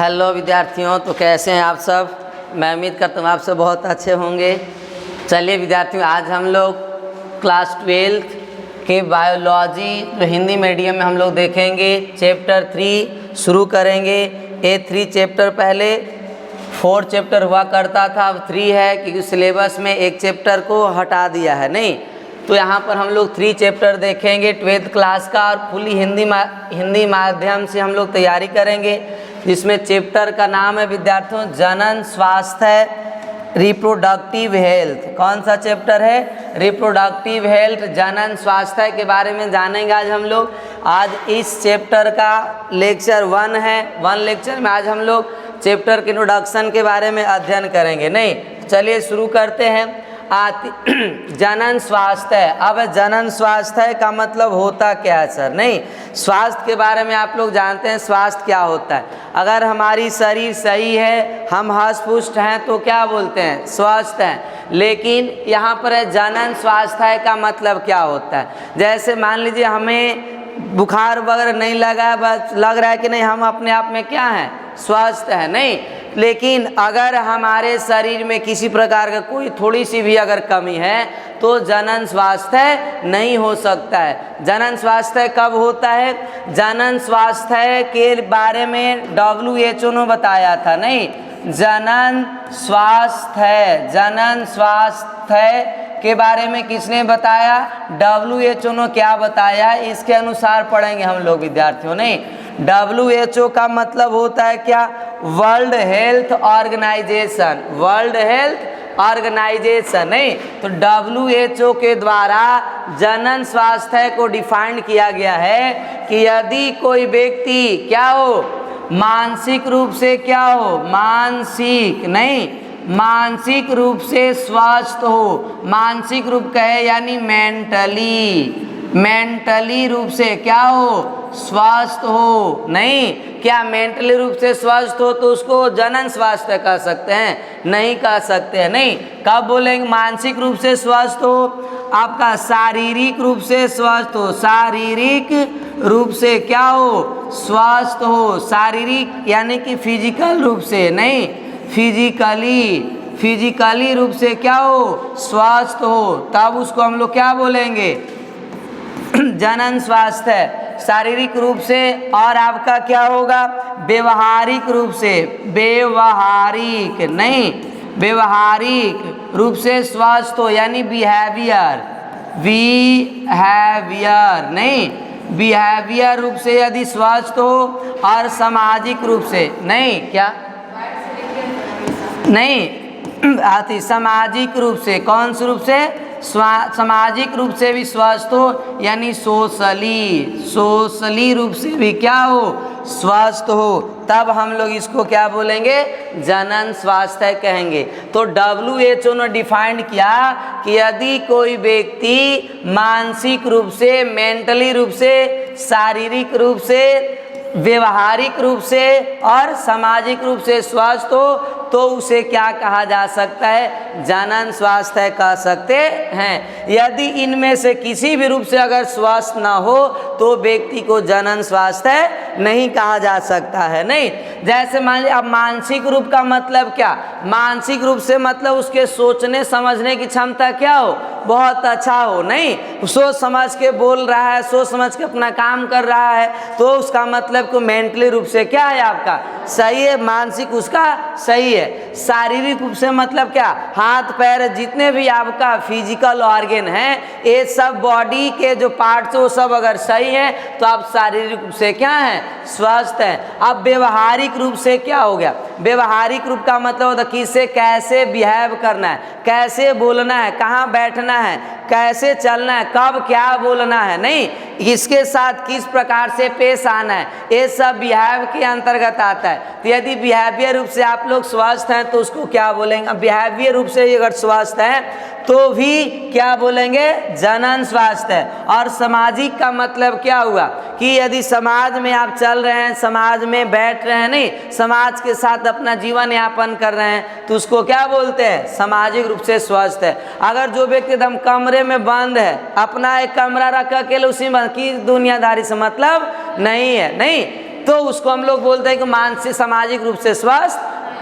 Hello विद्यार्थियों, तो कैसे हैं आप सब। मैं उम्मीद करता हूँ आप सब बहुत अच्छे होंगे। चलिए विद्यार्थियों, आज हम लोग क्लास 12 के बायोलॉजी जो हिंदी मीडियम में हम लोग देखेंगे चैप्टर 3 शुरू करेंगे। ये 3 चैप्टर पहले 4 चैप्टर हुआ करता था, अब 3 है क्योंकि सिलेबस में एक चैप्टर को हटा दिया है। नहीं तो यहाँ पर हम लोग 3 चैप्टर देखेंगे 12th क्लास का, और फुली हिंदी माध्यम से हम लोग तैयारी करेंगे, जिसमें चैप्टर का नाम है विद्यार्थियों जनन स्वास्थ्य रिप्रोडक्टिव हेल्थ। कौन सा चैप्टर है? रिप्रोडक्टिव हेल्थ, जनन स्वास्थ्य के बारे में जानेंगे आज हम लोग। आज इस चैप्टर का लेक्चर 1 है। 1 लेक्चर में आज हम लोग चैप्टर के इंट्रोडक्शन के बारे में अध्ययन करेंगे। नहीं चलिए शुरू करते हैं। जनन स्वास्थ्य। अब जनन स्वास्थ्य का मतलब होता क्या है सर? नहीं, स्वास्थ्य के बारे में आप लोग जानते हैं स्वास्थ्य क्या होता है। अगर हमारी शरीर सही है, हम हष्ट पुष्ट हैं, तो क्या बोलते हैं? स्वस्थ हैं। लेकिन यहाँ पर है जनन स्वास्थ्य का मतलब क्या होता है। जैसे मान लीजिए हमें बुखार वगैरह नहीं लगा है, बस लग रहा है कि नहीं हम अपने आप में क्या हैं? स्वस्थ है। नहीं, लेकिन अगर हमारे शरीर में किसी प्रकार का कोई थोड़ी सी भी अगर कमी है तो जनन स्वास्थ्य नहीं हो सकता है। जनन स्वास्थ्य कब होता है? जनन स्वास्थ्य के बारे में WHO ने बताया था। नहीं, जनन स्वास्थ्य के बारे में किसने बताया? WHO ने क्या बताया, इसके अनुसार पढ़ेंगे हम लोग विद्यार्थियों। नहीं, WHO का मतलब होता है क्या? World Health Organization. World Health Organization. नहीं तो WHO के द्वारा जनन स्वास्थ्य को डिफाइन किया गया है कि यदि कोई व्यक्ति क्या हो, मानसिक रूप से क्या हो, मानसिक रूप से स्वस्थ हो। मानसिक रूप कहे यानी मेंटली रूप से क्या हो? स्वस्थ हो। नहीं, क्या मेंटली रूप से स्वस्थ हो तो उसको जनन स्वास्थ्य कह सकते हैं? नहीं कह सकते हैं। नहीं, कब बोलेंगे मानसिक रूप से स्वस्थ हो? आपका शारीरिक रूप से स्वस्थ हो। शारीरिक रूप से क्या हो? स्वस्थ हो। शारीरिक यानी कि फिजिकल रूप से, नहीं फिजिकली रूप से क्या हो? स्वस्थ हो, तब उसको हम लोग क्या बोलेंगे? जनन स्वास्थ्य। शारीरिक रूप से। और आपका क्या होगा? व्यवहारिक रूप से। व्यवहारिक रूप से स्वस्थ हो यानी बिहेवियर। नहीं, बिहेवियर रूप से यदि स्वस्थ हो। और सामाजिक रूप से, नहीं क्या नहीं सामाजिक रूप से। कौन से रूप से? सामाजिक रूप से भी स्वस्थ हो यानी सोशली रूप से भी क्या हो? स्वस्थ हो, तब हम लोग इसको क्या बोलेंगे? जनन स्वास्थ्य कहेंगे। तो WHO ने डिफाइन किया कि यदि कोई व्यक्ति मानसिक रूप से, मेंटली रूप से, शारीरिक रूप से, व्यवहारिक रूप से और सामाजिक रूप से स्वस्थ हो तो उसे क्या कहा जा सकता है? जनन स्वास्थ्य कह सकते हैं। यदि इनमें से किसी भी रूप से अगर स्वस्थ ना हो तो व्यक्ति को जनन स्वास्थ्य नहीं कहा जा सकता है। नहीं, जैसे मान लीजिए अब मानसिक रूप का मतलब क्या? मानसिक रूप से मतलब उसके सोचने समझने की क्षमता क्या हो? बहुत अच्छा हो। नहीं, सोच समझ के बोल रहा है, सोच समझ के अपना काम कर रहा है, तो उसका मतलब को मेंटली रूप से क्या है? आपका सही है, मानसिक उसका सही है। शारीरिक रूप से मतलब क्या? हाथ पैर जितने भी आपका फिजिकल ऑर्गन है, ये सब बॉडी के जो पार्ट्स वो सब अगर सही है तो आप शारीरिक रूप से क्या है? स्वस्थ हैं। अब व्यवहारिक रूप से क्या हो गया? व्यवहारिक रूप का मतलब होता है किससे कैसे बिहेव करना है, कैसे बोलना है, कहाँ बैठना है, कैसे चलना है, कब क्या बोलना है, नहीं इसके साथ किस प्रकार से पेश आना है, ये सब बिहेव के अंतर्गत आता है। तो यदि बिहेवियर रूप से आप लोग स्वस्थ हैं तो उसको क्या बोलेंगे? बिहेवियर रूप से अगर स्वस्थ हैं तो भी क्या बोलेंगे? जनन स्वास्थ्य। और सामाजिक का मतलब क्या हुआ कि यदि समाज में आप चल रहे हैं, समाज में बैठ रहे हैं, नहीं समाज के साथ अपना जीवन यापन कर रहे हैं तो उसको क्या बोलते हैं? सामाजिक रूप से स्वस्थ है। अगर जो व्यक्ति एकदम कमरे में बंद है, अपना एक कमरा रख के उसी में की दुनियादारी से मतलब नहीं है, नहीं तो उसको हम लोग बोलते हैं कि मानसिक सामाजिक रूप से स्वस्थ,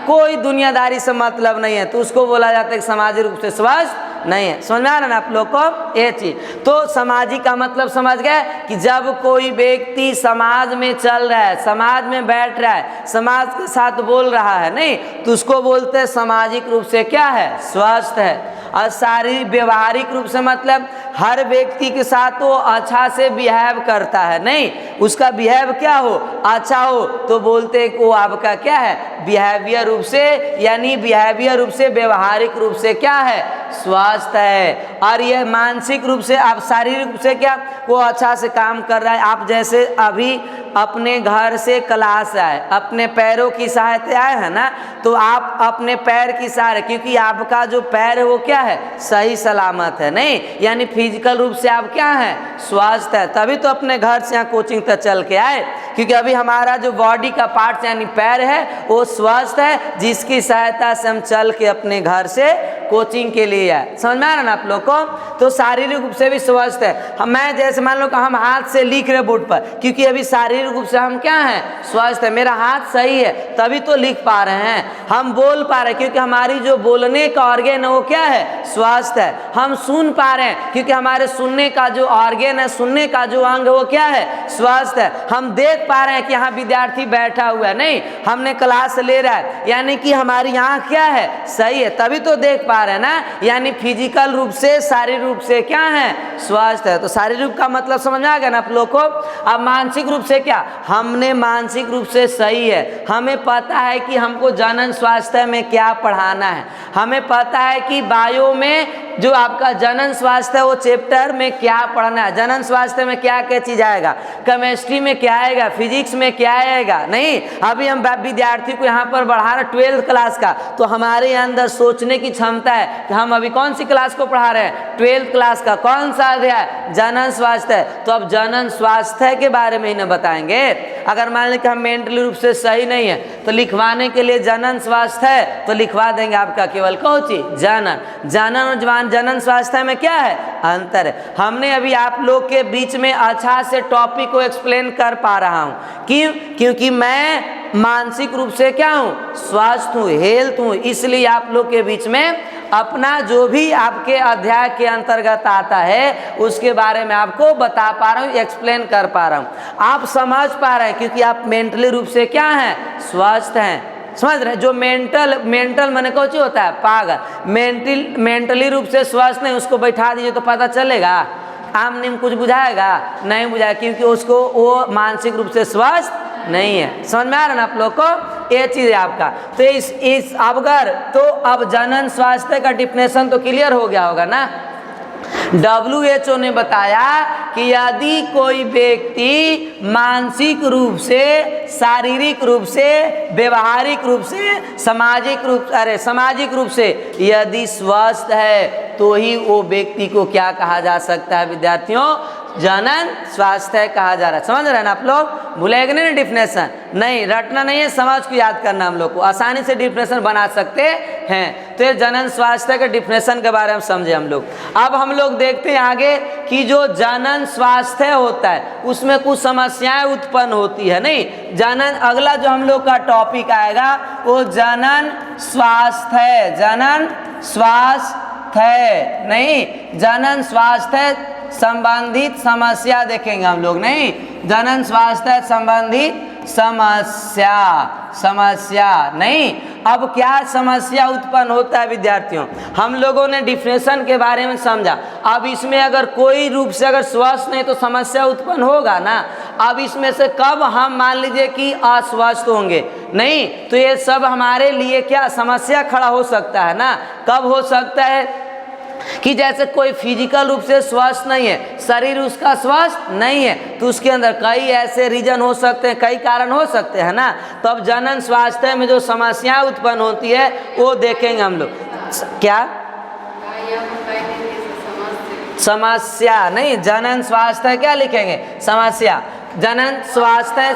कोई दुनियादारी से मतलब नहीं है तो उसको बोला जाता है कि सामाजिक रूप से स्वस्थ नहीं है। समझ में आ रहा ना आप लोग को ये चीज? तो सामाजिक का मतलब समझ गए कि जब कोई व्यक्ति समाज में चल रहा है, समाज में बैठ रहा है, समाज के साथ बोल रहा है, नहीं तो उसको बोलते हैं सामाजिक रूप से क्या है, स्वस्थ है। और शारीरिक व्यवहारिक रूप से मतलब हर व्यक्ति के साथ वो अच्छा से बिहेव करता है, नहीं उसका बिहेव क्या हो, अच्छा हो, तो बोलते हैं कि वो आपका क्या है, बिहेवियर रूप से, यानी बिहेवियर रूप से, व्यवहारिक रूप से क्या है, स्वस्थ है। और यह मानसिक रूप से, आप शारीरिक रूप से क्या, वो अच्छा से काम कर रहा है। आप जैसे अभी अपने घर से क्लास आए, अपने पैरों की सहायता आए हैं ना, तो आप अपने पैर की सहायता, क्योंकि आपका जो पैर है वो क्या है, सही सलामत है, नहीं यानी फिजिकल रूप से आप क्या है, स्वस्थ है, तभी तो अपने घर से यहाँ कोचिंग तक चल के आए, क्योंकि अभी हमारा जो बॉडी का पार्ट यानी पैर है वो स्वस्थ है, जिसकी सहायता से हम चल के अपने घर से कोचिंग के लिए आए। समझ में आ रहा ना आप लोग को? तो शारीरिक रूप से भी स्वस्थ है। मैं जैसे मान लो कि हम हाथ से लिख रहे बोर्ड पर, क्योंकि अभी शारीरिक रूप से हम क्या हैं, स्वस्थ है, मेरा हाथ सही है तभी तो लिख पा रहे हैं, हम बोल पा रहे हैं क्योंकि हमारी जो बोलने का ऑर्गन है वो क्या है, स्वस्थ है। हम सुन पा रहे हैं क्योंकि हमारे सुनने का जो ऑर्गन है, सुनने का जो अंग है वो क्या है, स्वस्थ है। हम देख पा रहे हैं कि यहाँ विद्यार्थी बैठा हुआ है, नहीं हमने क्लास ले रहा है, यानी कि हमारी आँख क्या है, सही है, तभी तो देख पा रहे हैं ना, यानी फिजिकल रूप से, शारीरिक रूप से क्या है, स्वस्थ है। तो शारीरिक रूप का मतलब समझ आ गया ना आप लोग को? अब मानसिक रूप से क्या, हमने मानसिक रूप से सही है, हमें पता है कि हमको जनन स्वास्थ्य में क्या पढ़ाना है, हमें पता है कि बायो में जो आपका जनन स्वास्थ्य है वो चैप्टर में क्या पढ़ना है, जनन स्वास्थ्य में क्या क्या चीज आएगा, केमिस्ट्री में क्या आएगा, फिजिक्स में क्या आएगा, नहीं अभी हम विद्यार्थी को यहाँ पर बढ़ा रहे 12th क्लास का, तो हमारे अंदर सोचने की क्षमता है कि हम अभी कौन सी क्लास को पढ़ा रहे हैं, 12th क्लास का कौन सा अध्याय, जनन स्वास्थ्य है। तो अब जनन स्वास्थ्य के बारे में ही न बताएंगे। अगर मान लें कि हम मेंटली रूप से सही नहीं है तो लिखवाने के लिए जनन स्वास्थ्य है तो लिखवा देंगे आपका केवल कौन सी, जनन। जनन और जनन स्वास्थ्य में क्या है, अंतर है। हमने अभी आप लोग के बीच में अच्छा से टॉपिक को एक्सप्लेन कर पा रहा हूँ, क्यों, क्योंकि मैं मानसिक रूप से क्या हूँ, स्वस्थ हूँ, हेल्थ हूँ, इसलिए आप लोग के बीच में अपना जो भी आपके अध्याय के अंतर्गत आता है उसके बारे में आपको बता पा रहा हूँ, एक्सप्लेन कर पा रहा हूँ, आप समझ पा रहे हैं, क्योंकि आप मेंटली रूप से क्या हैं, स्वस्थ हैं। समझ रहे? जो मेंटल माने कौन चीज होता है, पागल, मेंटली रूप से स्वस्थ नहीं, उसको बैठा दीजिए तो पता चलेगा, आम निम कुछ बुझाएगा, नहीं बुझाएगा, क्योंकि उसको वो मानसिक रूप से स्वस्थ नहीं है। समझ में आ रहा है ना आप लोग को? ये चीज है आपका। तो इस अवगर तो अब जनन स्वास्थ्य का डिफिनेशन तो क्लियर हो गया होगा ना। WHO ने बताया कि यदि कोई व्यक्ति मानसिक रूप से, शारीरिक रूप से, व्यवहारिक रूप से, सामाजिक रूप से यदि स्वस्थ है तो ही वो व्यक्ति को क्या कहा जा सकता है विद्यार्थियों, जनन स्वास्थ्य कहा जा रहा है। समझ रहे हैं ना आप लोग? भूलेंगे नहीं डिफिनेशन, नहीं रटना नहीं है, समझ को याद करना, हम लोग को आसानी से डिफिनेशन बना सकते हैं। तो ये जनन स्वास्थ्य के डिफिनेशन के बारे में समझे हम लोग। अब हम लोग देखते हैं आगे कि जो जनन स्वास्थ्य होता है उसमें कुछ समस्याएं उत्पन्न होती है, नहीं जनन, अगला जो हम लोग का टॉपिक आएगा वो जनन स्वास्थ्य, जनन स्वास्थ्य, नहीं जनन स्वास्थ्य संबंधित समस्या देखेंगे हम लोग, नहीं जनन स्वास्थ्य संबंधित समस्या नहीं। अब क्या समस्या उत्पन्न होता है विद्यार्थियों, हम लोगों ने डिफिनेशन के बारे में समझा। अब इसमें अगर कोई रूप से अगर स्वस्थ नहीं तो समस्या उत्पन्न होगा ना। अब इसमें से कब हम मान लीजिए कि अस्वस्थ होंगे, नहीं तो ये सब हमारे लिए क्या समस्या खड़ा हो सकता है ना। कब हो सकता है कि जैसे कोई फिजिकल रूप से स्वस्थ नहीं है, शरीर उसका स्वस्थ नहीं है, तो उसके अंदर कई ऐसे रीजन हो सकते हैं, कई कारण हो सकते हैं ना। तो अब जनन स्वास्थ्य में जो समस्याएं उत्पन्न होती है वो देखेंगे हम लोग। क्या समस्या, नहीं जनन स्वास्थ्य क्या लिखेंगे, समस्या, जनन स्वास्थ्य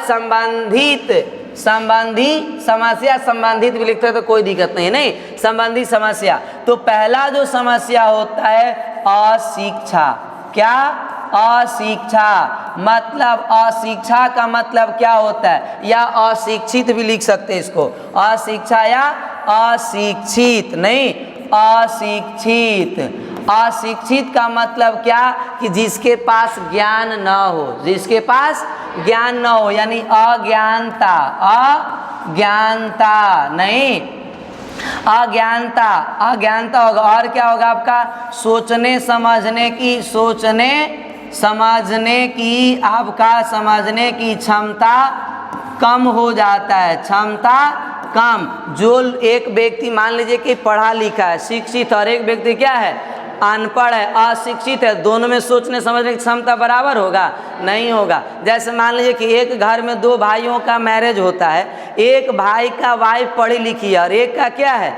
संबंधी समस्या, संबंधित भी लिखते हैं तो कोई दिक्कत नहीं, नहीं संबंधी समस्या। तो पहला जो समस्या होता है अशिक्षा, क्या अशिक्षा, मतलब अशिक्षा का मतलब क्या होता है, या अशिक्षित भी लिख सकते हैं इसको, अशिक्षा या अशिक्षित, नहीं अशिक्षित। अशिक्षित का मतलब क्या कि जिसके पास ज्ञान न हो, जिसके पास ज्ञान न हो, यानी अज्ञानता, अज्ञानता, नहीं अज्ञानता, अज्ञानता होगा। और क्या होगा आपका, सोचने समझने की, सोचने समझने की, आपका समझने की क्षमता कम हो जाता है, क्षमता कम। जो एक व्यक्ति मान लीजिए कि पढ़ा लिखा है, शिक्षित, और एक व्यक्ति क्या है, अनपढ़ है, अशिक्षित है, दोनों में सोचने समझने की क्षमता बराबर होगा, नहीं होगा। जैसे मान लीजिए कि एक घर में दो भाइयों का मैरिज होता है, एक भाई का वाइफ पढ़ी लिखी है और एक का क्या है,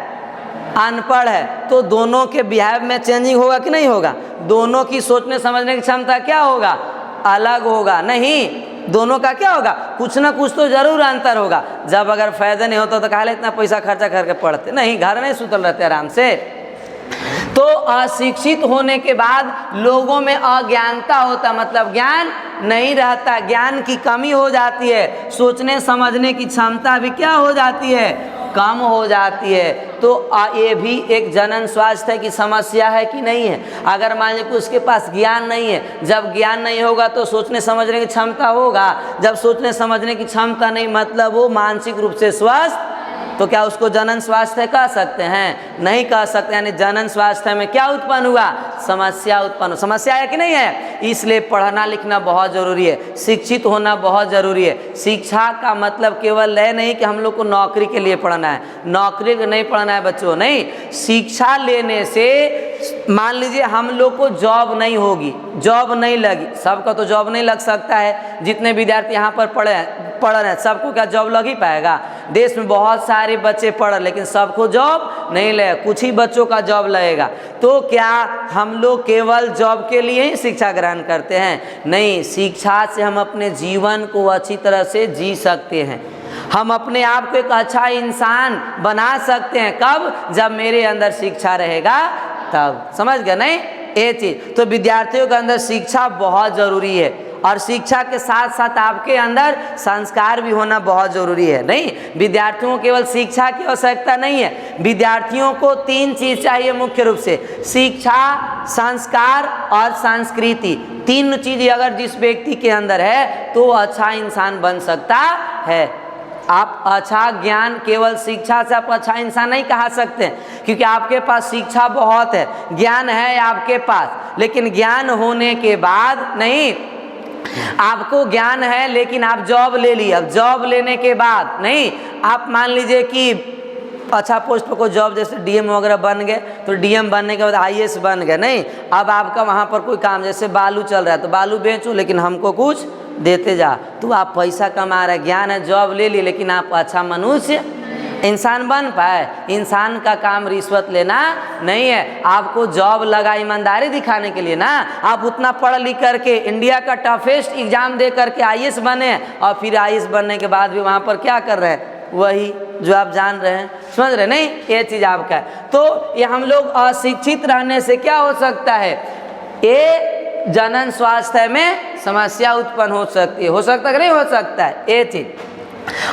अनपढ़ है, तो दोनों के बिहेव में चेंजिंग होगा कि नहीं होगा, दोनों की सोचने समझने की क्षमता क्या होगा, अलग होगा, नहीं, दोनों का क्या होगा, कुछ ना कुछ तो जरूर अंतर होगा। जब अगर फायदा नहीं होता तो काहे इतना पैसा खर्चा करके पढ़ते, नहीं, घर नहीं सुतल रहते आराम से। तो अशिक्षित होने के बाद लोगों में अज्ञानता होता, मतलब ज्ञान नहीं रहता, ज्ञान की कमी हो जाती है, सोचने समझने की क्षमता भी क्या हो जाती है, कम हो जाती है। तो ये भी एक जनन स्वास्थ्य की समस्या है कि नहीं है। अगर मान लीजिए कि उसके पास ज्ञान नहीं है, जब ज्ञान नहीं होगा तो सोचने समझने की क्षमता होगा, जब सोचने समझने की क्षमता नहीं, मतलब वो मानसिक रूप से स्वस्थ, तो क्या उसको जनन स्वास्थ्य कह सकते हैं, नहीं कह सकते। यानी जनन स्वास्थ्य में क्या उत्पन्न हुआ, समस्या उत्पन्न, समस्या है कि नहीं है। इसलिए पढ़ना लिखना बहुत ज़रूरी है, शिक्षित होना बहुत ज़रूरी है। शिक्षा का मतलब केवल यह नहीं कि हम लोग को नौकरी के लिए पढ़ना है, नौकरी के नहीं पढ़ना है बच्चों, नहीं, शिक्षा लेने से मान लीजिए हम लोग को जॉब नहीं होगी, जॉब नहीं लगी, सबका तो जॉब नहीं लग सकता है, जितने विद्यार्थी यहाँ पर पढ़ रहे हैं सबको क्या जॉब लग ही पाएगा। देश में बहुत सारे बच्चे पढ़ रहे लेकिन सबको जॉब नहीं लगेगा, कुछ ही बच्चों का जॉब लगेगा। तो क्या हम लोग केवल जॉब के लिए ही शिक्षा ग्रहण करते हैं, नहीं, शिक्षा से हम अपने जीवन को अच्छी तरह से जी सकते हैं, हम अपने आप को एक अच्छा इंसान बना सकते हैं। कब, जब मेरे अंदर शिक्षा रहेगा तब, समझ गए नहीं ये चीज़। तो विद्यार्थियों के अंदर शिक्षा बहुत ज़रूरी है, और शिक्षा के साथ साथ आपके अंदर संस्कार भी होना बहुत ज़रूरी है। नहीं, विद्यार्थियों को केवल शिक्षा की आवश्यकता नहीं है, विद्यार्थियों को तीन चीज़ चाहिए मुख्य रूप से, शिक्षा, संस्कार और संस्कृति। तीन चीज़ अगर जिस व्यक्ति के अंदर है तो अच्छा इंसान बन सकता है। आप अच्छा ज्ञान, केवल शिक्षा से आप अच्छा इंसान नहीं कहा सकते, क्योंकि आपके पास शिक्षा बहुत है, ज्ञान है आपके पास, लेकिन ज्ञान होने के बाद नहीं, आपको ज्ञान है लेकिन आप जॉब ले ली, अब जॉब लेने के बाद नहीं, आप मान लीजिए कि अच्छा पोस्ट पर कोई जॉब, जैसे डीएम वगैरह बन गए, तो डीएम बनने के बाद आईएएस बन गए, नहीं, अब आपका वहाँ पर कोई काम, जैसे बालू चल रहा है तो बालू बेचो लेकिन हमको कुछ देते जा, तो आप पैसा कमा रहे, ज्ञान है, जॉब ले ली, लेकिन आप अच्छा मनुष्य इंसान बन पाए। इंसान का काम रिश्वत लेना नहीं है, आपको जॉब लगा ईमानदारी दिखाने के लिए ना। आप उतना पढ़ लिख करके इंडिया का टफेस्ट एग्जाम दे करके आईएएस बने, और फिर आईएएस बनने के बाद भी वहाँ पर क्या कर रहे हैं, वही जो आप जान रहे हैं, समझ रहे नहीं, ये चीज़ आपका है। तो ये हम लोग अशिक्षित रहने से क्या हो सकता है, ये जनन स्वास्थ्य में समस्या उत्पन्न हो सकती है, हो सकता है कि नहीं हो सकता है, ये चीज़।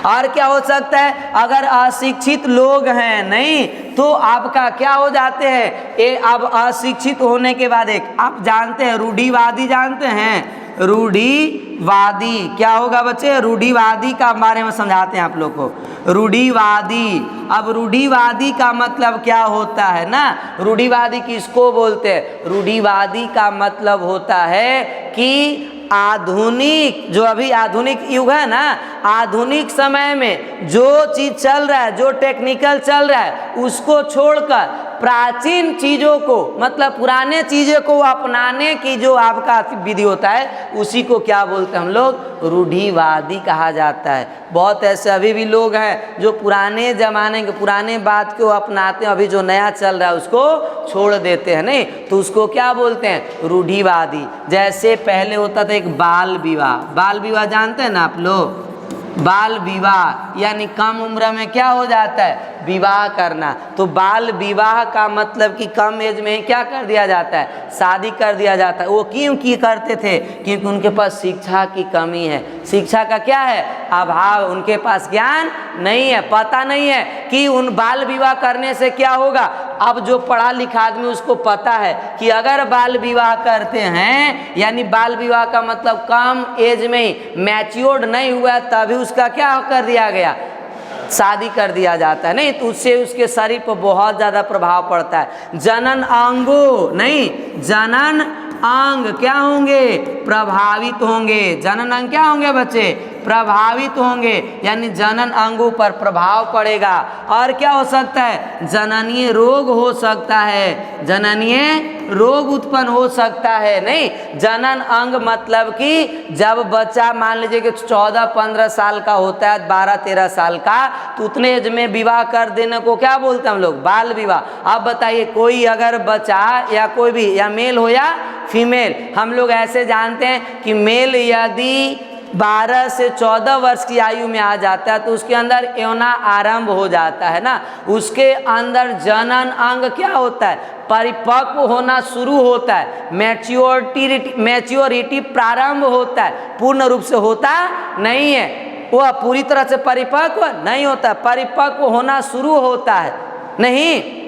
और क्या हो सकता है, अगर अशिक्षित लोग हैं नहीं, तो आपका क्या हो जाते हैं, ये अब अशिक्षित होने के बाद एक आप जानते हैं रूढ़िवादी, जानते हैं रूढ़िवादी क्या होगा बच्चे, रूढ़िवादी का बारे में समझाते हैं आप लोग को। रूढ़िवादी, अब रूढ़िवादी का मतलब क्या होता है ना, रूढ़िवादी किसको बोलते हैं, रूढ़िवादी का मतलब होता है कि आधुनिक, जो अभी आधुनिक युग है ना, आधुनिक समय में जो चीज़ चल रहा है, जो टेक्निकल चल रहा है, उसको छोड़कर प्राचीन चीज़ों को, मतलब पुराने चीज़ों को अपनाने की जो आपका विधि होता है, उसी को क्या बोलते हैं हम लोग, रूढ़िवादी कहा जाता है। बहुत ऐसे अभी भी लोग हैं जो पुराने ज़माने के पुराने बात को अपनाते हैं, अभी जो नया चल रहा है उसको छोड़ देते हैं, नहीं, तो उसको क्या बोलते हैं, रूढ़िवादी। जैसे पहले होता था एक बाल विवाह, बाल विवाह जानते हैं ना आप लोग, बाल विवाह यानी कम उम्र में क्या हो जाता है, विवाह करना। तो बाल विवाह का मतलब कि कम एज में क्या कर दिया जाता है, शादी कर दिया जाता है। वो क्यों की करते थे, क्योंकि उनके पास शिक्षा की कमी है, शिक्षा का क्या है, अभाव, उनके पास ज्ञान नहीं है, पता नहीं है कि उन बाल विवाह करने से क्या होगा। अब जो पढ़ा लिखा आदमी उसको पता है कि अगर बाल विवाह करते हैं, यानी बाल विवाह का मतलब कम एज में ही मैच्योर्ड नहीं हुआ तभी उसका क्या कर दिया गया, शादी कर दिया जाता है। नहीं तो उससे उसके शरीर पर बहुत ज़्यादा प्रभाव पड़ता है। जनन अंगो नहीं, जनन अंग क्या होंगे, प्रभावित होंगे। जनन अंग क्या होंगे बच्चे, प्रभावित होंगे, यानी जनन अंगों पर प्रभाव पड़ेगा। और क्या हो सकता है, जननीय रोग हो सकता है, जननीय रोग उत्पन्न हो सकता है। नहीं, जनन अंग मतलब कि जब बच्चा मान लीजिए कि 14-15 साल का होता है, 12-13 साल का, तो उतने एज में विवाह कर देने को क्या बोलते हैं हम लोग, बाल विवाह। अब बताइए कोई अगर बच्चा या कोई भी, या मेल हो या फीमेल, हम लोग ऐसे जानते हैं कि मेल यदि 12 से 14 वर्ष की आयु में आ जाता है तो उसके अंदर यौना आरंभ हो जाता है ना, उसके अंदर जनन अंग क्या होता है, परिपक्व होना शुरू होता है, मैच्योरिटी प्रारंभ होता है, पूर्ण रूप से होता नहीं है, वह पूरी तरह से परिपक्व नहीं होता, परिपक्व होना शुरू होता है नहीं।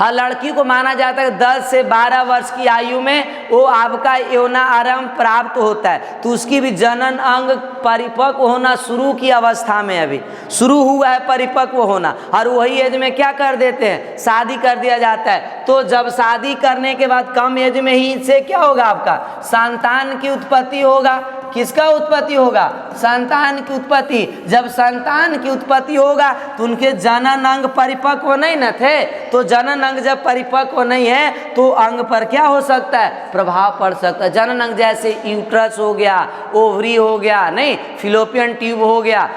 और लड़की को माना जाता है 10 से 12 वर्ष की आयु में वो आपका यौना आरंभ प्राप्त होता है, तो उसकी भी जनन अंग परिपक्व होना शुरू की अवस्था में अभी शुरू हुआ है परिपक्व होना, और वही एज में क्या कर देते हैं, शादी कर दिया जाता है। तो जब शादी करने के बाद कम एज में ही से क्या होगा, आपका संतान की उत्पत्ति होगा। किसका उत्पत्ति होगा, संतान की उत्पत्ति। जब संतान की उत्पत्ति होगा तो उनके जनन अंग परिपक्व नहीं न थे, तो जनन अंग जब परिपक्व नहीं है तो अंग पर क्या हो सकता है, प्रभाव पड़ सकता है। जनन अंग जैसे यूट्रस हो गया, ओवरी हो गया, नहीं फिलोपियन ट्यूब हो गया,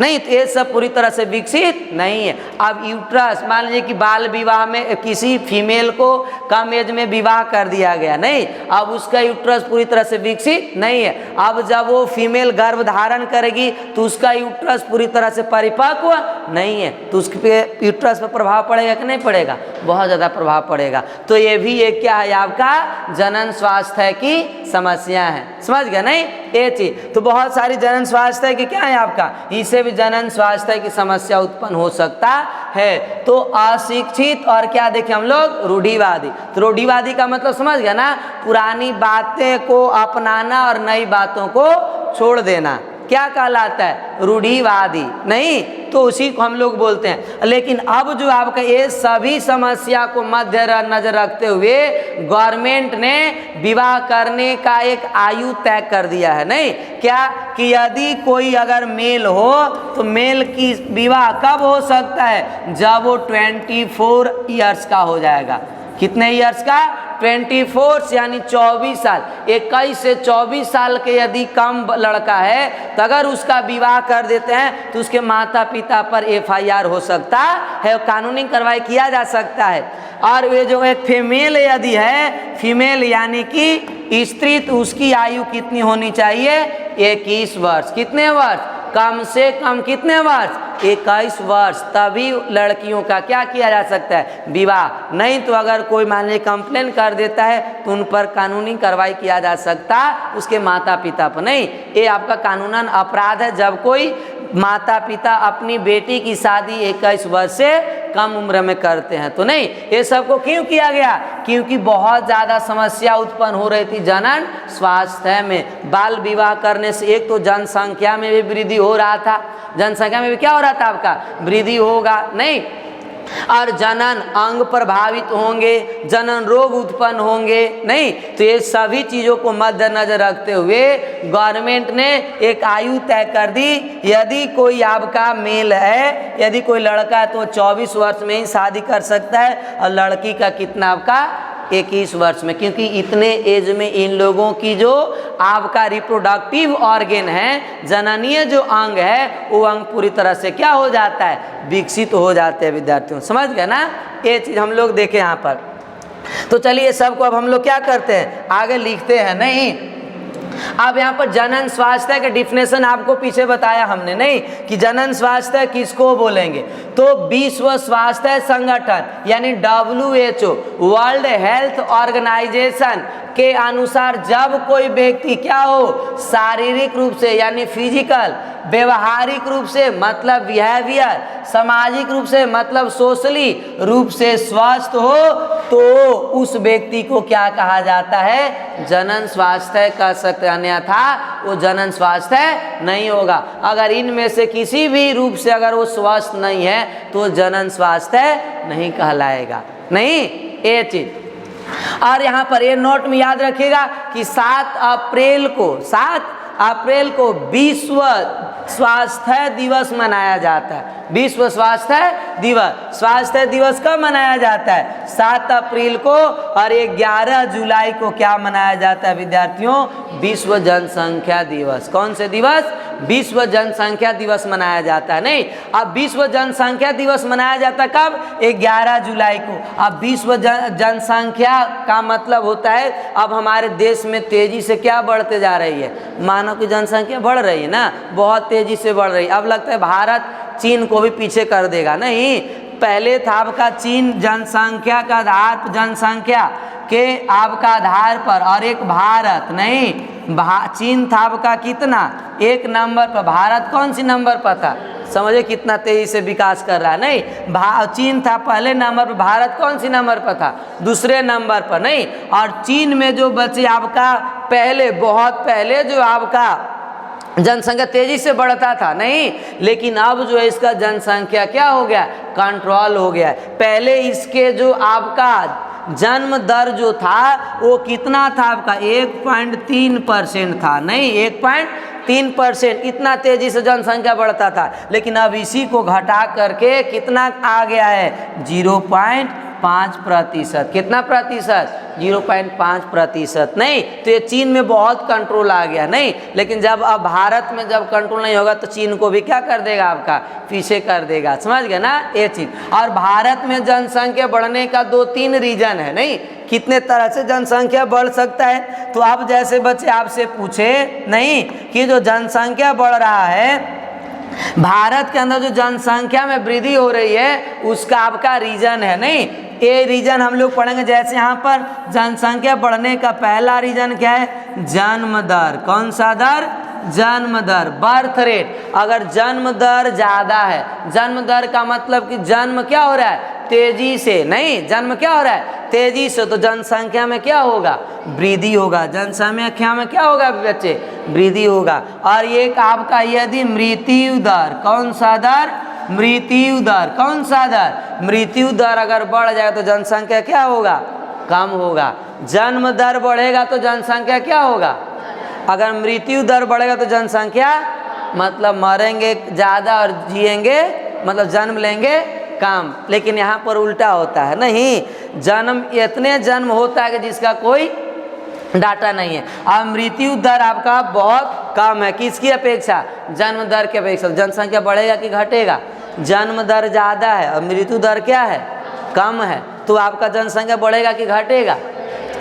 नहीं तो ये सब पूरी तरह से विकसित नहीं है। अब यूट्रस मान लीजिए कि बाल विवाह में किसी फीमेल को कम एज में विवाह कर दिया गया, नहीं, अब उसका यूट्रस पूरी तरह से विकसित नहीं है। अब जब वो फीमेल गर्भ धारण करेगी तो उसका यूट्रस पूरी तरह से परिपक्व नहीं है, तो उसके पे यूट्रस पर प्रभाव पड़ेगा कि नहीं पड़ेगा, बहुत ज़्यादा प्रभाव पड़ेगा। तो ये भी एक क्या है, आपका जनन स्वास्थ्य की समस्या है, समझ गया नहीं ये चीज। तो बहुत सारी जनन स्वास्थ्य की क्या है आपका, इससे जनन स्वास्थ्य की समस्या उत्पन्न हो सकता है। तो अशिक्षित और क्या देखें हम लोग, रूढ़िवादी। तो रूढ़िवादी का मतलब समझ गया ना, पुरानी बातें को अपनाना और नई बातों को छोड़ देना, क्या कहलाता है, रूढ़िवादी। नहीं तो उसी को हम लोग बोलते हैं। लेकिन अब जो आपका ये सभी समस्या को मध्य नजर रखते हुए गवर्नमेंट ने विवाह करने का एक आयु तय कर दिया है, नहीं क्या, कि यदि कोई अगर मेल हो तो मेल की विवाह कब हो सकता है, जब वो 24 ईयर्स का हो जाएगा। कितने ईयर्स का, 24 यानी 24 साल। 21 से 24 साल के यदि कम लड़का है तो अगर उसका विवाह कर देते हैं तो उसके माता पिता पर FIR हो सकता है, कानूनी कार्रवाई किया जा सकता है। और ये जो एक फीमेल यदि है, फीमेल यानी कि स्त्री, तो उसकी आयु कितनी होनी चाहिए, 21 वर्ष। कितने वर्ष, कम से कम कितने वर्ष, 21 वर्ष, तभी लड़कियों का क्या किया जा सकता है, विवाह। नहीं तो अगर कोई मान लीजिए कंप्लेन कर देता है तो उन पर कानूनी कार्रवाई किया जा सकता उसके माता पिता पर। नहीं, ये आपका कानूनन अपराध है जब कोई माता पिता अपनी बेटी की शादी 21 वर्ष से कम उम्र में करते हैं। तो नहीं, ये सबको क्यों किया गया, क्योंकि बहुत ज़्यादा समस्या उत्पन्न हो रही थी जनन स्वास्थ्य में। बाल विवाह करने से एक तो जनसंख्या में भी वृद्धि हो रहा था, जनसंख्या में भी क्या हो रहा था आपका, वृद्धि होगा, नहीं, और जनन अंग प्रभावित होंगे, जनन रोग उत्पन्न होंगे, नहीं तो ये सभी चीज़ों को मद्देनजर रखते हुए गवर्नमेंट ने एक आयु तय कर दी। यदि कोई आपका मेल है, यदि कोई लड़का है तो 24 वर्ष में ही शादी कर सकता है, और लड़की का कितना आपका 21 वर्ष में, क्योंकि इतने एज में इन लोगों की जो आपका रिप्रोडक्टिव ऑर्गेन है, जननीय जो अंग है, वो अंग पूरी तरह से क्या हो जाता है, विकसित हो जाते हैं विद्यार्थियों। समझ गए ना, ये चीज़ हम लोग देखें यहाँ पर। तो चलिए सबको अब हम लोग क्या करते हैं, आगे लिखते हैं। नहीं अब यहाँ पर जनन स्वास्थ्य का डिफिनेशन आपको पीछे बताया हमने नहीं कि जनन स्वास्थ्य किसको बोलेंगे, तो विश्व स्वास्थ्य संगठन यानी WHO वर्ल्ड हेल्थ ऑर्गेनाइजेशन के अनुसार जब कोई व्यक्ति क्या हो, शारीरिक रूप से यानी फिजिकल, व्यवहारिक रूप से मतलब बिहेवियर, सामाजिक रूप से मतलब सोशली रूप से स्वस्थ हो, तो उस व्यक्ति को क्या कहा जाता है, जनन स्वास्थ्य कह सकते हैं, अन्यथा वो जनन स्वास्थ्य नहीं होगा। अगर इनमें से किसी भी रूप से अगर वो स्वस्थ नहीं है तो जनन स्वास्थ्य नहीं कहलाएगा। नहीं, ये चीज। और यहाँ पर ये नोट में याद रखिएगा कि 7 अप्रैल को विश्व स्वास्थ्य दिवस मनाया जाता है। विश्व स्वास्थ्य दिवस कब मनाया जाता है, 7 अप्रैल को। और 11 जुलाई को क्या मनाया जाता है विद्यार्थियों, विश्व जनसंख्या दिवस। कौन से दिवस, विश्व जनसंख्या दिवस मनाया जाता है। नहीं, अब विश्व जनसंख्या दिवस मनाया जाता है कब, 11 जुलाई को। अब विश्व जनसंख्या का मतलब होता है अब हमारे देश में तेजी से क्या बढ़ते जा रही है, मानव की जनसंख्या बढ़ रही है ना, बहुत तेजी से बढ़ रही है। अब लगता है भारत चीन को भी पीछे कर देगा। नहीं, पहले था आपका चीन जनसंख्या का आधार, जनसंख्या के आपका आधार पर, और एक भारत। नहीं, चीन था आपका कितना, 1 नंबर पर, भारत कौन सी नंबर पर था, समझे कितना तेजी से विकास कर रहा है। नहीं, चीन था पहले नंबर पर, भारत कौन सी नंबर पर था, दूसरे नंबर पर। नहीं, और चीन में जो बचे आपका पहले, बहुत पहले जो आपका जनसंख्या तेजी से बढ़ता था। नहीं, लेकिन अब जो है इसका जनसंख्या क्या हो गया, कंट्रोल हो गया। पहले इसके जो आपका जन्म दर जो था वो कितना था आपका, 1.3% था। नहीं, 1.3%, इतना तेजी से जनसंख्या बढ़ता था। लेकिन अब इसी को घटा करके कितना आ गया है, 0.5%। कितना प्रतिशत, 0.5%। नहीं, तो ये चीन में बहुत कंट्रोल आ गया। नहीं, लेकिन जब अब भारत में जब कंट्रोल नहीं होगा तो चीन को भी क्या कर देगा, आपका पीछे कर देगा। समझ गए ना ये चीज। और भारत में जनसंख्या बढ़ने का 2-3 रीजन है। नहीं, कितने तरह से जनसंख्या बढ़ सकता है। तो अब जैसे बच्चे आपसे पूछे नहीं कि जो जनसंख्या बढ़ रहा है भारत के अंदर, जो जनसंख्या में वृद्धि हो रही है, उसका आपका रीजन है। नहीं, ये रीजन हम लोग पढ़ेंगे। जैसे यहाँ पर जनसंख्या बढ़ने का पहला रीजन क्या है, जन्म दर। कौन सा दर, जन्म दर, बर्थ रेट। अगर जन्म दर ज़्यादा है, जन्म दर का मतलब कि जन्म क्या हो रहा है, तेजी से। नहीं, जन्म क्या हो रहा है, तेजी से, तो जनसंख्या में क्या होगा, वृद्धि होगा। जनसंख्या में क्या होगा बच्चे, वृद्धि होगा। और एक आपका यदि मृत्यु दर, कौन सा दर, मृत्यु दर। कौन सा दर, मृत्यु दर अगर बढ़ जाए तो जनसंख्या क्या होगा, कम होगा। जन्म दर बढ़ेगा तो जनसंख्या क्या होगा, अगर मृत्यु दर बढ़ेगा तो जनसंख्या मतलब मरेंगे ज़्यादा और जिएंगे मतलब जन्म लेंगे कम। लेकिन यहाँ पर उल्टा होता है। नहीं, जन्म इतने जन्म होता है कि जिसका कोई डाटा नहीं है। अब मृत्यु दर आपका बहुत कम है, किसकी अपेक्षा, जन्म दर की अपेक्षा। जनसंख्या बढ़ेगा कि घटेगा, जन्म दर ज़्यादा है और मृत्यु दर क्या है, कम है, तो आपका जनसंख्या बढ़ेगा कि घटेगा।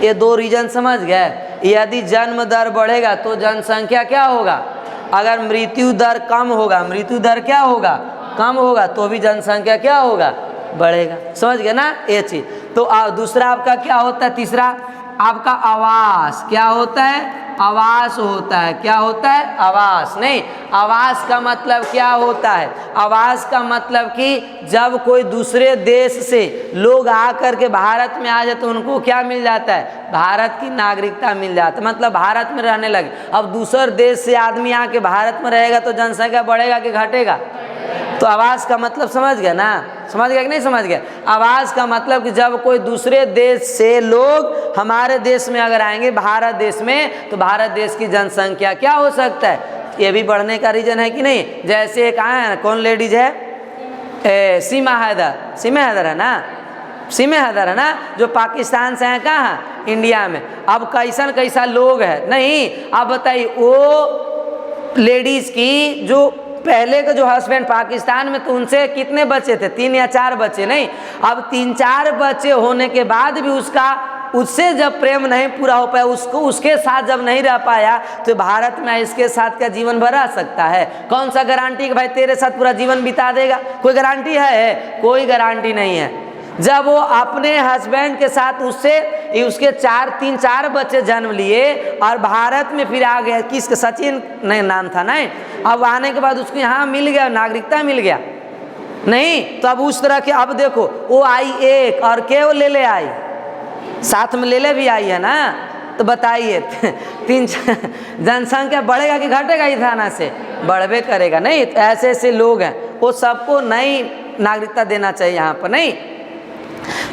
ये 2 रीजन समझ गए। यदि जन्म दर बढ़ेगा तो जनसंख्या क्या होगा, अगर मृत्यु दर कम होगा, मृत्यु दर क्या होगा, कम होगा, तो भी जनसंख्या क्या होगा, बढ़ेगा। समझ गए ना ये चीज। तो दूसरा आपका क्या होता है, तीसरा आपका आवास। क्या होता है, आवास होता है। क्या होता है, आवास। नहीं, आवास का मतलब क्या होता है, आवास का मतलब कि जब कोई दूसरे देश से लोग आकर के भारत में आ जाए तो उनको क्या मिल जाता है, भारत की नागरिकता मिल जाता है, मतलब भारत में रहने लगे। अब दूसरे देश से आदमी आके भारत में रहेगा तो जनसंख्या बढ़ेगा कि घटेगा। तो आवास का मतलब समझ गया ना, समझ गया कि नहीं समझ गया। आवास का मतलब कि जब कोई दूसरे देश से लोग हमारे देश में अगर आएंगे, भारत देश में, तो भारत देश की जनसंख्या क्या हो सकता है, ये भी बढ़ने का रीजन है कि नहीं। जैसे एक आया है, कौन लेडीज है, सीमा हैदर है ना, सीमा हैदर है ना, जो पाकिस्तान से हैं कहाँ, इंडिया में। अब कैसा लोग है। नहीं, अब बताइए वो लेडीज की जो पहले का जो हस्बैंड पाकिस्तान में, तो उनसे कितने बच्चे थे, 3 या 4 बच्चे। नहीं, अब 3-4 बच्चे होने के बाद भी उसका उससे जब प्रेम नहीं पूरा हो पाया, उसको उसके साथ जब नहीं रह पाया, तो भारत में इसके साथ क्या जीवन भर रह सकता है? कौन सा गारंटी कि भाई तेरे साथ पूरा जीवन बिता देगा? कोई गारंटी है? कोई गारंटी नहीं है। जब वो अपने हस्बैंड के साथ उससे उसके 3-4 बच्चे जन्म लिए और भारत में फिर आ गया, किसके, सचिन नहीं नाम था नहीं, अब आने के बाद उसको यहाँ मिल गया, नागरिकता मिल गया नहीं, तो अब उस तरह के, अब देखो वो आई एक और के वो ले आई, साथ में ले भी आई है ना, तो बताइए 3 जनसंख्या बढ़ेगा कि घटेगा? इस थाना से बढ़वे करेगा नहीं। तो ऐसे ऐसे लोग हैं, वो सबको नई नागरिकता देना चाहिए यहाँ पर नहीं।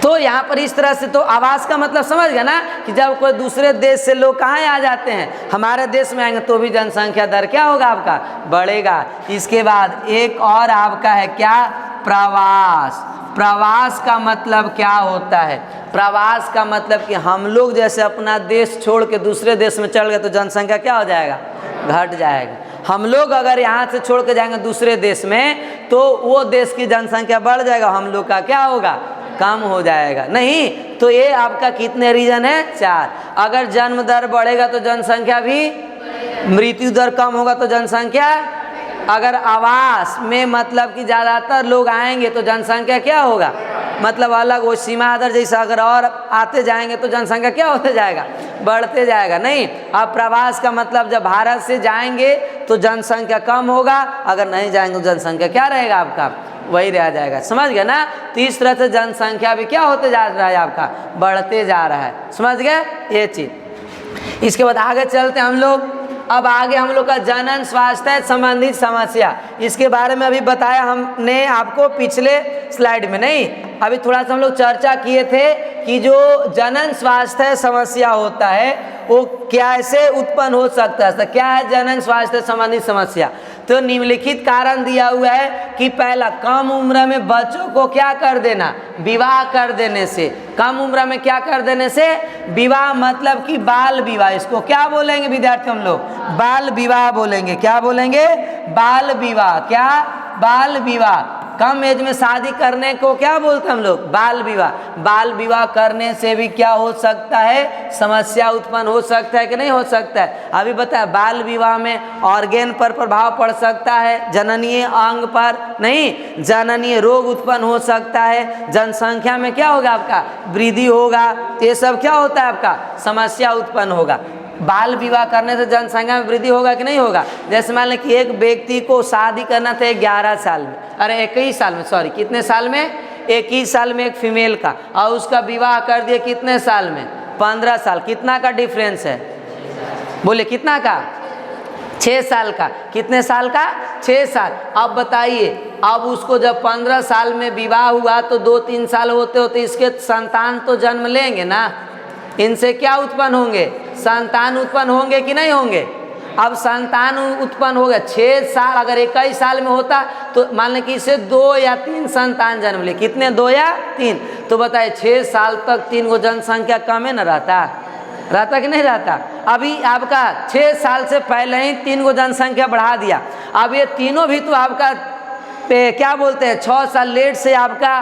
तो यहाँ पर इस तरह से, तो आवास का मतलब समझ गया ना, कि जब कोई दूसरे देश से लोग कहाँ आ जाते हैं, हमारे देश में आएंगे, तो भी जनसंख्या दर क्या होगा आपका? बढ़ेगा। इसके बाद एक और आपका है क्या? प्रवास। प्रवास का मतलब क्या होता है? प्रवास का मतलब कि हम लोग जैसे अपना देश छोड़ के दूसरे देश में चल गए तो जनसंख्या क्या हो जाएगा? घट जाएगा। हम लोग अगर यहाँ से छोड़ के जाएंगे दूसरे देश में, तो वो देश की जनसंख्या बढ़ जाएगा, हम लोग का क्या होगा? कम हो जाएगा नहीं। तो ये आपका कितने रीजन है? 4। अगर जन्म दर बढ़ेगा तो जनसंख्या भी, मृत्यु दर कम होगा तो जनसंख्या, अगर आवास में मतलब कि ज़्यादातर लोग आएंगे तो जनसंख्या क्या होगा? मतलब अलग वो सीमा आदर जैसा अगर और आते जाएंगे तो जनसंख्या क्या होते जाएगा? बढ़ते जाएगा नहीं। अब प्रवास का मतलब जब भारत से जाएंगे तो जनसंख्या कम होगा, अगर नहीं जाएंगे तो जनसंख्या क्या रहेगा आपका? वही रह जाएगा। समझ गए ना? तो इस तरह से जनसंख्या भी क्या होते जा रहा है आपका? बढ़ते जा रहा है। समझ गए ये चीज? इसके बाद आगे चलते हम लोग। अब आगे हम लोग का जनन स्वास्थ्य संबंधित समस्या, इसके बारे में अभी बताया हमने आपको पिछले स्लाइड में नहीं, अभी थोड़ा सा हम लोग चर्चा किए थे कि जो जनन स्वास्थ्य समस्या होता है वो कैसे उत्पन्न हो सकता है। क्या है जनन स्वास्थ्य संबंधी समस्या? तो निम्नलिखित कारण दिया हुआ है कि पहला, कम उम्र में बच्चों को क्या कर देना? विवाह कर देने से। कम उम्र में क्या कर देने से? विवाह, मतलब कि बाल विवाह। इसको क्या बोलेंगे विद्यार्थी हम लोग? बाल विवाह बोलेंगे। क्या बोलेंगे? बाल विवाह। क्या? बाल विवाह। कम एज में शादी करने को क्या बोलते हैं हम लोग? बाल विवाह। बाल विवाह करने से भी क्या हो सकता है? समस्या उत्पन्न हो सकता है कि नहीं हो सकता है? अभी बताया, बाल विवाह में ऑर्गेन पर प्रभाव पड़ सकता है, जननीय अंग पर नहीं, जननीय रोग उत्पन्न हो सकता है, जनसंख्या में क्या होगा आपका? वृद्धि होगा। ये सब क्या होता है आपका? समस्या उत्पन्न होगा। बाल विवाह करने से जनसंख्या में वृद्धि होगा कि नहीं होगा? जैसे मान लें कि एक व्यक्ति को शादी करना था 11 साल में, अरे 21 साल में, सॉरी कितने साल में? 21 साल में एक फीमेल का, और उसका विवाह कर दिए कितने साल में? 15 साल। कितना का डिफरेंस है? बोले कितना का? 6 साल का। कितने साल का? 6 साल। अब बताइए, अब उसको जब 15 साल में विवाह हुआ तो 2-3 साल होते होते इसके संतान तो जन्म लेंगे ना, इनसे क्या उत्पन्न होंगे? संतान उत्पन्न होंगे कि नहीं होंगे? अब संतान उत्पन्न हो गया 6 साल, अगर 21 साल में होता तो मान लें कि इससे 2 या 3 संतान जन्म ले। कितने? 2 या 3। तो बताइए 6 साल तक 3 को जनसंख्या कम है न रहता कि नहीं रहता? अभी आपका 6 साल से पहले ही 3 को जनसंख्या बढ़ा दिया। अब ये तीनों भी तो आपका क्या बोलते हैं 6 साल लेट से आपका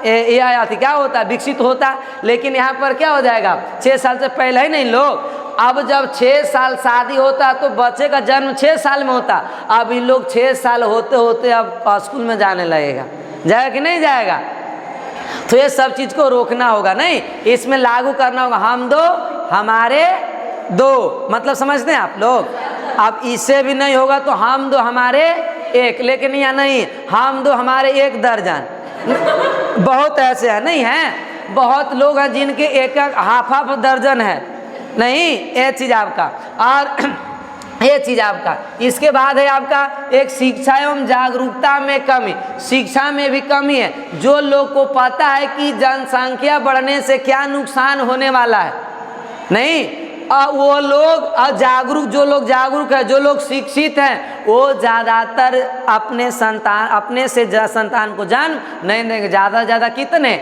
ये आया थी, क्या होता है? विकसित होता। लेकिन यहाँ पर क्या हो जाएगा? 6 साल से पहले ही नहीं लोग। अब जब 6 साल शादी होता तो बच्चे का जन्म 6 साल में होता, अब इन लोग 6 साल होते होते अब स्कूल में जाने लगेगा। जाएगा कि नहीं जाएगा? तो ये सब चीज़ को रोकना होगा नहीं, इसमें लागू करना होगा। हम 2 हमारे 2, मतलब समझते हैं आप लोग? अब इससे भी नहीं होगा तो हम 2 हमारे 1, लेकिन यहाँ नहीं, हम 2 हमारे 1 दर्जन। बहुत ऐसे हैं नहीं हैं, बहुत लोग हैं जिनके 1-1 हाफ दर्जन है नहीं। ये चीज़ आपका, और ये चीज़ आपका। इसके बाद है आपका एक शिक्षा एवं जागरूकता में कमी। शिक्षा में भी कमी है। जो लोग को पता है कि जनसंख्या बढ़ने से क्या नुकसान होने वाला है नहीं, वो लोग जागरूक, जो लोग जागरूक है, जो लोग शिक्षित हैं, वो ज़्यादातर अपने से संतान को जन्म नहीं देंगे। ज़्यादा से ज़्यादा कितने?